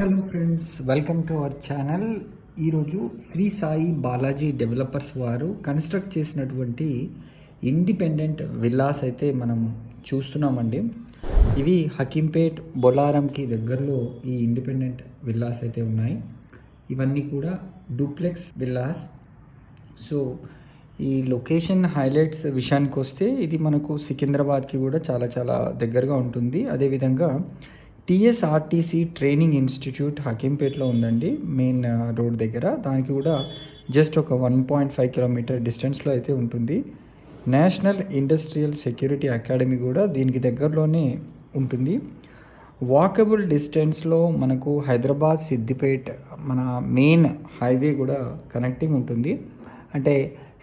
Hello friends, welcome to our channel. ఈరోజు Shri Sai Balaji developers వారు construct చేసినటువంటి ఇండిపెండెంట్ విల్లాస్ అయితే మనం చూస్తున్నామండి. ఇవి హకీంపేట్ బొలారంకి దగ్గరలో ఈ ఇండిపెండెంట్ విల్లాస్ అయితే ఉన్నాయి. ఇవన్నీ కూడా డూప్లెక్స్ విల్లాస్. సో ఈ లొకేషన్ హైలైట్స్ విషయానికి వస్తే ఇది మనకు సికింద్రాబాద్కి కూడా చాలా చాలా దగ్గరగా ఉంటుంది. అదేవిధంగా టీఎస్ఆర్టీసీ ట్రైనింగ్ ఇన్స్టిట్యూట్ హకీంపేట్లో ఉందండి, మెయిన్ రోడ్ దగ్గర. దానికి కూడా జస్ట్ ఒక 1.5 కిలోమీటర్ డిస్టెన్స్లో అయితే ఉంటుంది. నేషనల్ ఇండస్ట్రియల్ సెక్యూరిటీ అకాడమీ కూడా దీనికి దగ్గరలోనే ఉంటుంది. వాకబుల్ డిస్టెన్స్లో మనకు హైదరాబాద్ సిద్దిపేట్ మన మెయిన్ హైవే కూడా కనెక్టింగ్ ఉంటుంది. అంటే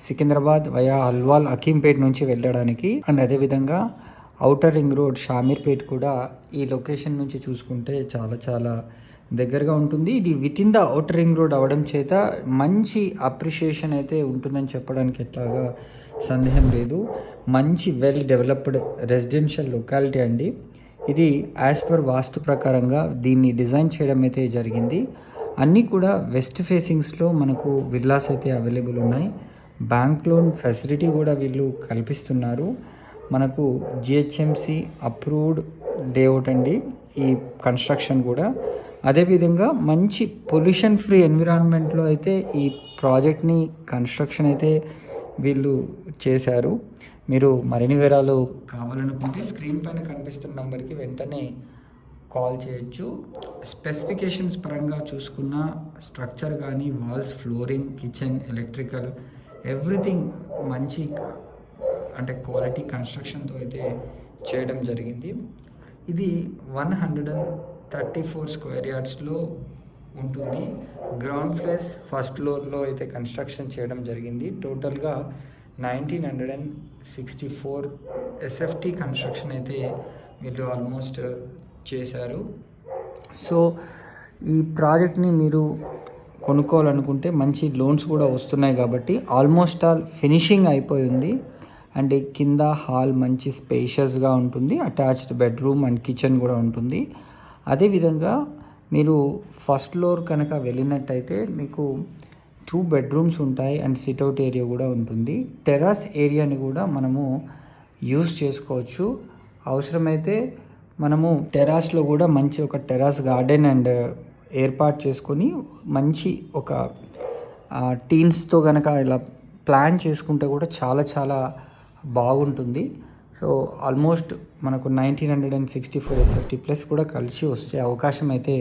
సికింద్రాబాద్ వయా అల్వాల్ హకీంపేట్ నుంచి వెళ్ళడానికి. అండ్ అదేవిధంగా ఔటర్ రింగ్ రోడ్ షామీర్పేట్ కూడా ఈ లొకేషన్ నుంచి చూసుకుంటే చాలా చాలా దగ్గరగా ఉంటుంది. ఇది with in the outer ring road అవడం చేత మంచి అప్రిషియేషన్ అయితే ఉంటుందని చెప్పడానికి ఎట్లాగా సందేహం లేదు. మంచి వెల్ డెవలప్డ్ రెసిడెన్షియల్ లొకాలిటీ అండి. ఇది యాజ్ పర్ వాస్తు ప్రకారంగా దీన్ని డిజైన్ చేయడం అయితే జరిగింది. అన్నీ కూడా వెస్ట్ ఫేసింగ్స్లో మనకు విల్లాస్ అయితే అవైలబుల్ ఉన్నాయి. బ్యాంక్ లోన్ ఫెసిలిటీ కూడా వీళ్ళు కల్పిస్తున్నారు. మనకు జిహెచ్ఎంసి అప్రూవ్డ్ లేఅవుట్ అండి ఈ కన్స్ట్రక్షన్ కూడా. అదేవిధంగా మంచి పొల్యూషన్ ఫ్రీ ఎన్విరాన్మెంట్లో అయితే ఈ ప్రాజెక్ట్ని కన్స్ట్రక్షన్ అయితే వీళ్ళు చేశారు. మీరు మరిన్ని వివరాలు కావాలనుకుంటే స్క్రీన్ పైన కనిపిస్తున్న నెంబర్కి వెంటనే కాల్ చేయొచ్చు. స్పెసిఫికేషన్స్ పరంగా చూసుకున్న స్ట్రక్చర్ కానీ walls, flooring, kitchen, electrical everything మంచి అంటే క్వాలిటీ కన్స్ట్రక్షన్తో అయితే చేయడం జరిగింది. ఇది 134 స్క్వేర్ యార్డ్స్లో ఉంటుంది. గ్రౌండ్ ప్లస్ ఫస్ట్ ఫ్లోర్లో అయితే కన్స్ట్రక్షన్ చేయడం జరిగింది. టోటల్గా 1964 ఎస్ఎఫ్టీ కన్స్ట్రక్షన్ అయితే వీళ్ళు ఆల్మోస్ట్ చేశారు. సో ఈ ప్రాజెక్ట్ని మీరు కొనుక్కోవాలనుకుంటే మంచి లోన్స్ కూడా వస్తున్నాయి కాబట్టి ఆల్మోస్ట్ ఆల్ ఫినిషింగ్ అయిపోయింది. అండ్ కింద హాల్ మంచి స్పేషియస్గా ఉంటుంది. అటాచ్డ్ బెడ్రూమ్ అండ్ కిచెన్ కూడా ఉంటుంది. అదేవిధంగా మీరు ఫస్ట్ ఫ్లోర్ కనుక వెళ్ళినట్టయితే మీకు 2 బెడ్రూమ్స్ ఉంటాయి అండ్ సిట్అవుట్ ఏరియా కూడా ఉంటుంది. టెర్రస్ ఏరియాని కూడా మనము యూస్ చేసుకోవచ్చు. అవసరమైతే మనము టెర్రస్లో కూడా మంచి ఒక టెర్రస్ గార్డెన్ అండ్ ఏర్పాటు చేసుకొని మంచి ఒక టీన్స్తో కనుక ఇలా ప్లాన్ చేసుకుంటే కూడా చాలా చాలా బాగుంటుంది. సో ఆల్మోస్ట్ మనకు 1964 ఎస్ఎఫ్టీ ప్లస్ కూడా కలిసి వచ్చే అవకాశం అయితే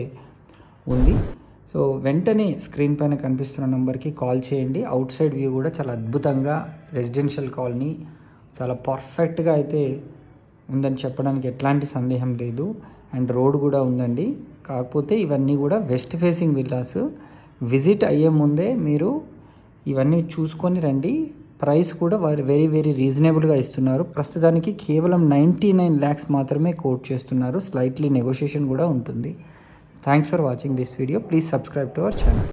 ఉంది. సో వెంటనే స్క్రీన్ పైన కనిపిస్తున్న నెంబర్కి కాల్ చేయండి. అవుట్ సైడ్ వ్యూ కూడా చాలా అద్భుతంగా రెసిడెన్షియల్ కాలనీ చాలా పర్ఫెక్ట్గా అయితే ఉందని చెప్పడానికి ఎట్లాంటి సందేహం లేదు. అండ్ రోడ్ కూడా ఉందండి. కాకపోతే ఇవన్నీ కూడా వెస్ట్ ఫేసింగ్ విల్లాస్. విజిట్ అయ్యే ముందే మీరు ఇవన్నీ చూసుకొని రండి. ప్రైస్ కూడా వారు వెరీ వెరీ రీజనబుల్గా ఇస్తున్నారు. ప్రస్తుతానికి కేవలం 99 lakhs మాత్రమే కోట్ చేస్తున్నారు. స్లైట్లీ నెగోషియేషన్ కూడా ఉంటుంది. Thanks for watching this video. Please subscribe to our channel.